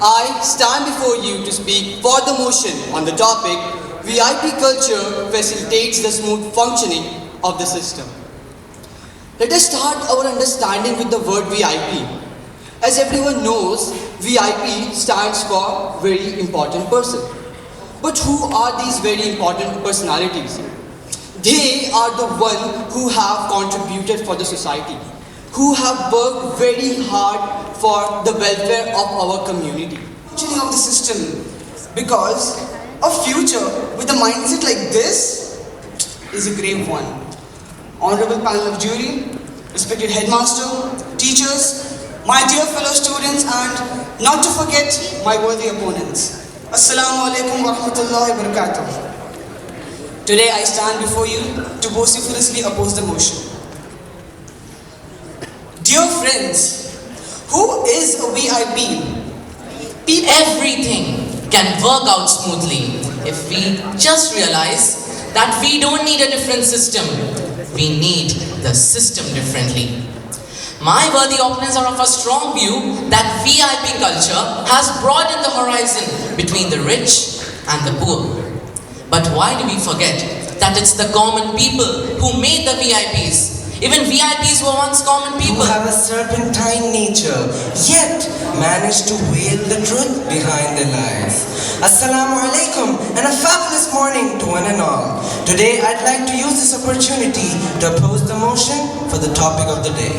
I stand before you to speak for the motion on the topic VIP culture facilitates the smooth functioning of the system. Let us start our understanding with the word VIP. As everyone knows, VIP stands for very important person. But who are these very important personalities? They are the ones who have contributed for the society, who have worked very hard for the welfare of our community. Functioning of the system, because a future with a mindset like this is a grave one. Honorable panel of jury, respected headmaster, teachers, my dear fellow students, and not to forget my worthy opponents. Assalamu alaikum wa rahmatullahi wa barakatuh. Today I stand before you to vociferously oppose the motion. Dear friends, who is a VIP? Everything can work out smoothly if we just realize that we don't need a different system. We need the system differently. My worthy opponents are of a strong view that VIP culture has broadened the horizon between the rich and the poor. But why do we forget that it's the common people who made the VIPs? Even VIPs were once common people. Who have a serpentine nature, yet manage to veil the truth behind their lies. Assalamu alaikum and a fabulous morning to one and all. Today I'd like to use this opportunity to oppose the motion for the topic of the day.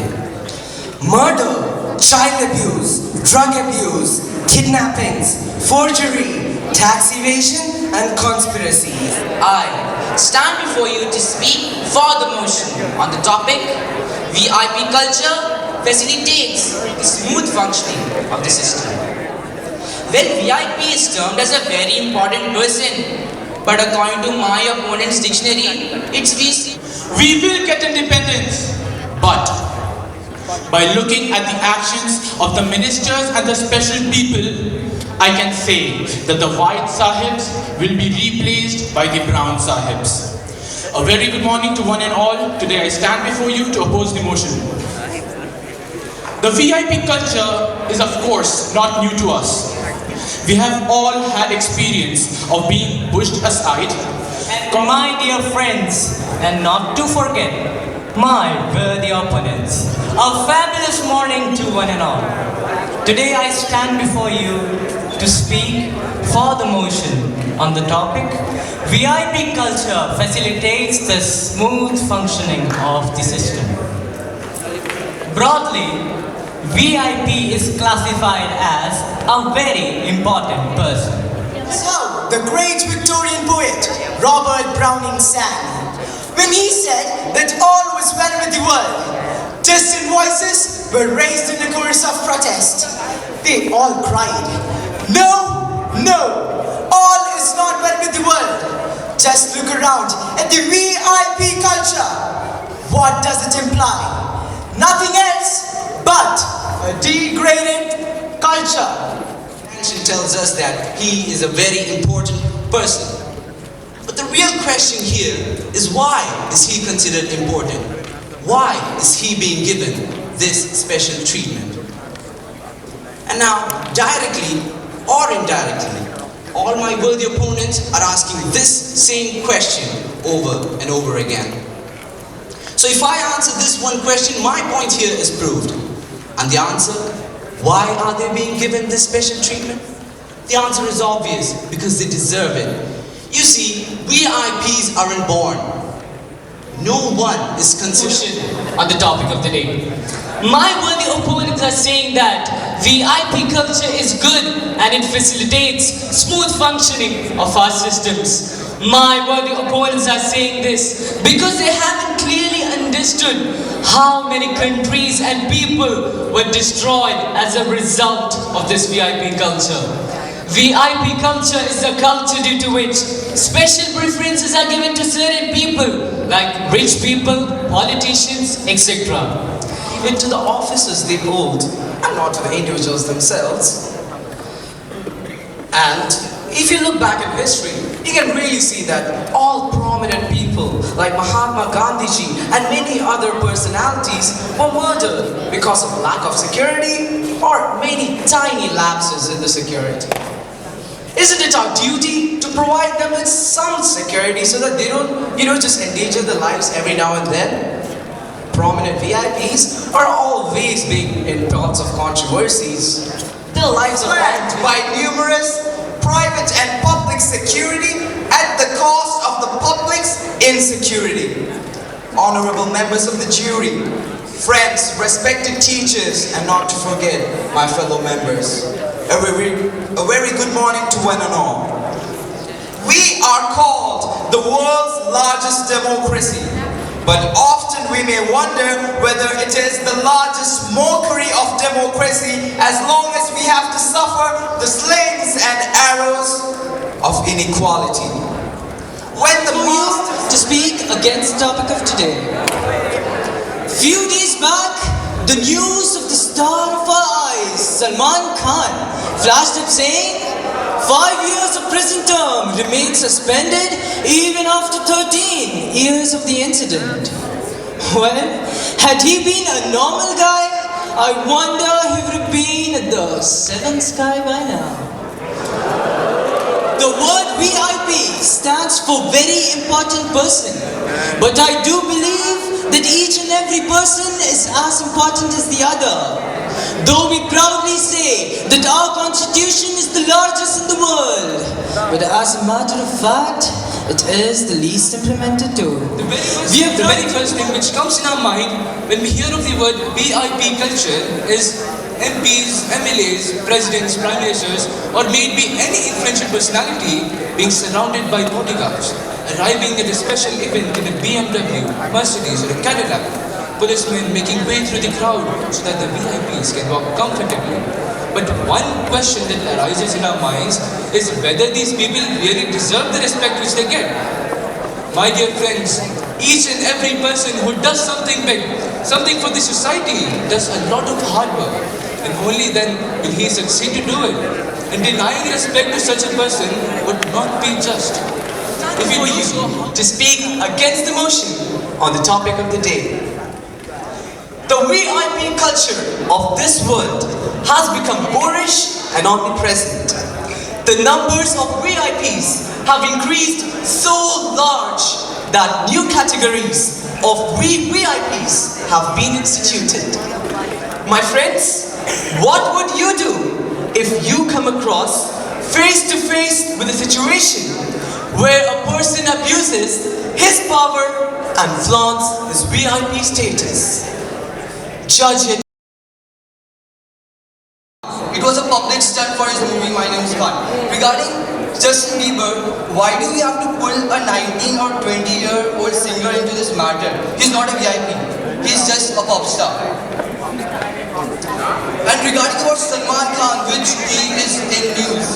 Murder, child abuse, drug abuse, kidnappings, forgery, tax evasion and conspiracies. I stand before you to speak for the motion on the topic VIP culture facilitates the smooth functioning of the system. Well, VIP is termed as a very important person, but according to my opponent's dictionary, it's VC. We will get independence, but by looking at the actions of the ministers and the special people, I can say that the white sahibs will be replaced by the brown sahibs. A very good morning to one and all. Today I stand before you to oppose the motion. The VIP culture is of course not new to us. We have all had experience of being pushed aside. And my dear friends, and not to forget, my worthy opponents, a fabulous morning to one and all. Today I stand before you to speak for the motion on the topic VIP culture facilitates the smooth functioning of the system. Broadly, VIP is classified as a very important person. So, the great Victorian poet Robert Browning sang when he said that all was well with the world. Distant voices were raised in the chorus of protest. They all cried, "No, no, all is not well with the world. Just look around at the VIP culture. What does it imply? Nothing else but a degraded culture." It tells us that he is a very important person. But the real question here is, why is he considered important? Why is he being given this special treatment? And now, directly or indirectly, all my worthy opponents are asking this same question over and over again. So if I answer this one question, my point here is proved. And the answer, why are they being given this special treatment? The answer is obvious, because they deserve it. You see, VIPs aren't born. No one is considered On the topic of the day, my worthy opponents are saying that VIP culture is good and it facilitates smooth functioning of our systems. My worthy opponents are saying this because they haven't clearly understood how many countries and people were destroyed as a result of this VIP culture. VIP culture is a culture due to which special preferences are given to certain people, like rich people, politicians, etc. even to the offices they hold, and not to the individuals themselves. And if you look back at history, you can really see that all prominent people like Mahatma Gandhiji and many other personalities were murdered because of lack of security or many tiny lapses in the security. Isn't it our duty to provide them with some security so that they don't, just endanger their lives every now and then? Prominent VIPs are always being in parts of controversies. Their lives are Flanked by numerous private and public security at the cost of the public's insecurity. Honorable members of the jury, friends, respected teachers, and not to forget my fellow members, a very good morning to one and all. We are called the world's largest democracy, but often we may wonder whether it is the largest mockery of democracy as long as we have to suffer the slings and arrows of inequality. When the most To speak against the topic of today. Few days back, the news of the star of our eyes, Salman Khan, flashed up saying 5 years of prison term remains suspended even after 13 years of the incident. Well, had he been a normal guy, I wonder he would have been at the 7th sky by now. The word VIP stands for very important person, but I do believe that each and every person is as important as the other. Though we proudly say that our constitution is the largest in the world, but as a matter of fact, it is the least implemented too. The very first thing which comes in our mind when we hear of the word VIP culture is MPs, MLAs, presidents, prime ministers, or maybe any influential personality being surrounded by bodyguards, arriving at a special event in a BMW, Mercedes, or a Cadillac, policemen making way through the crowd so that the VIPs can walk comfortably. But one question that arises in our minds is whether these people really deserve the respect which they get. My dear friends, each and every person who does something big, something for the society, does a lot of hard work. And only then will he succeed to do it. And denying respect to such a person would not be just. If you do so, to speak against the motion on the topic of the day. The VIP culture of this world has become boorish and omnipresent. The numbers of VIPs have increased so large that new categories of VIPs have been instituted. My friends, what would you do if you come across face to face with a situation where a person abuses his power and flaunts his VIP status? Judge it. It was a public stunt for his movie My Name's Khan. Regarding Justin Bieber, why do we have to pull a 19 or 20-year-old singer into this matter? He's not a VIP. He's just a pop star. And regarding about Salman Khan, which he is in news,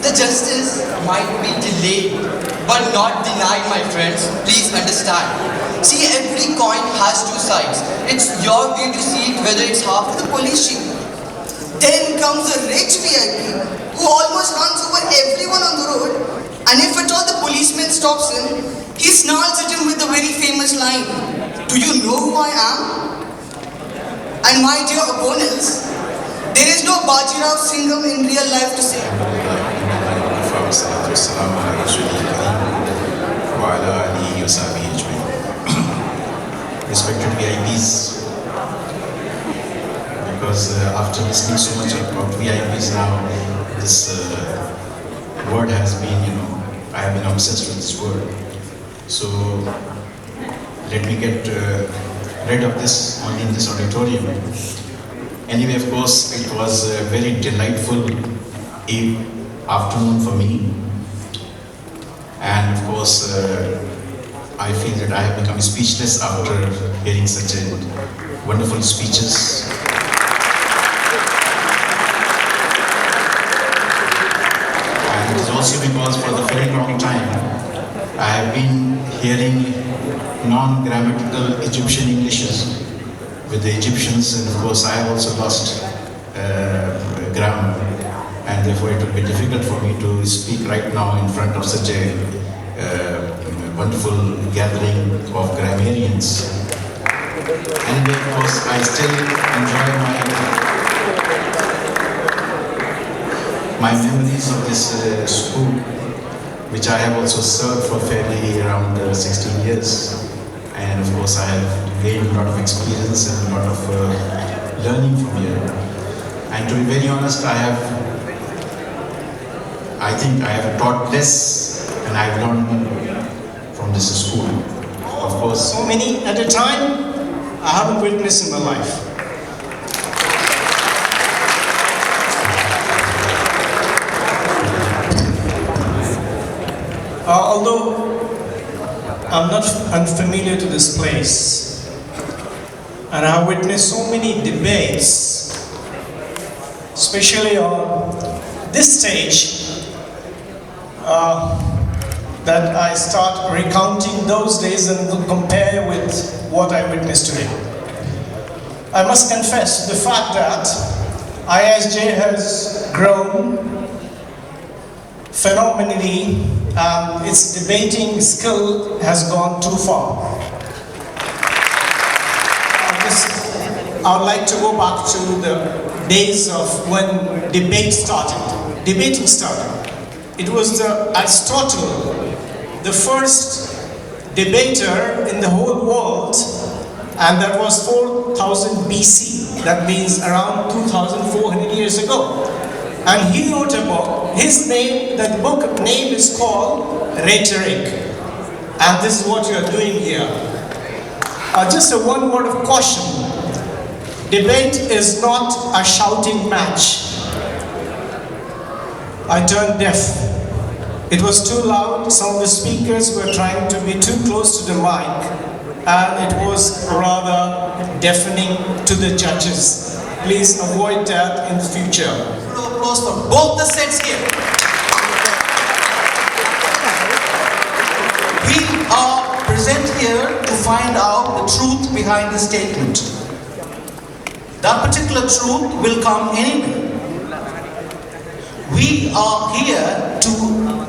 the justice might be delayed, but not denied, my friends. Please understand. See, every coin has two sides. It's your way to see it, whether it's half of the police chief. Then comes a rich VIP who almost runs over everyone on the road, and if at all the policeman stops him, he snarls at him with a very famous line. Do you know who I am? And my dear opponents, there is no Bajirao Singham in real life to say. Respected VIPs, because after listening so much about VIPs now, this word has been, I have been obsessed with this word. So let me get rid of this only in this auditorium. Anyway, of course, it was a very delightful afternoon for me. And of course, I feel that I have become speechless after hearing such wonderful speeches. And it is also because for the very long time, I have been hearing non-grammatical Egyptian Englishes with the Egyptians, and of course I have also lost grammar. And and therefore it will be difficult for me to speak right now in front of such a wonderful gathering of grammarians. And of course, I still enjoy my memories of this school, which I have also served for fairly around 16 years. And of course, I have gained a lot of experience and a lot of learning from here. And to be very honest, I think I have taught less and I have learned more from this school. Of course, So many at a time, I haven't witnessed in my life. Although I'm not unfamiliar to this place, and I have witnessed so many debates, especially on this stage, that I start recounting those days and compare with what I witnessed today. I must confess the fact that IISJ has grown phenomenally and its debating skill has gone too far. I would like to go back to the days of when debating started. It was Aristotle, the first debater in the whole world, and that was 4000 BC. That means around 2400 years ago. And he wrote a book. His name, that book name is called Rhetoric. And this is what you are doing here. Just a one word of caution. Debate is not a shouting match. I turned deaf. It was too loud. Some of the speakers were trying to be too close to the mic, and it was rather deafening to the judges. Please avoid that in the future. Applause for both the sets here. We are present here to find out the truth behind the statement. That particular truth will come anyway. We are here to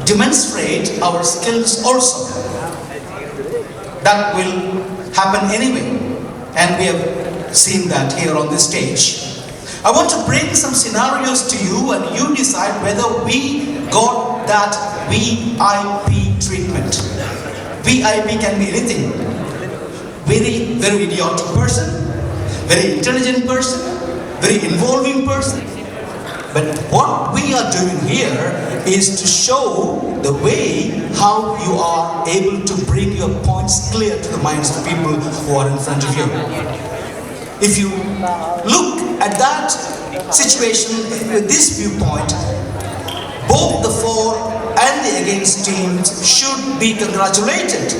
demonstrate our skills also. That will happen anyway, and we have seen that here on this stage. I want to bring some scenarios to you and you decide whether we got that VIP treatment. VIP can be anything. Very idiotic person, very intelligent person, very involving person. But what we are doing here is to show the way how you are able to bring your points clear to the minds of the people who are in front of you. If you look at that situation with this viewpoint, both the for and the against teams should be congratulated.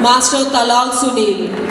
Master Talal Sunil.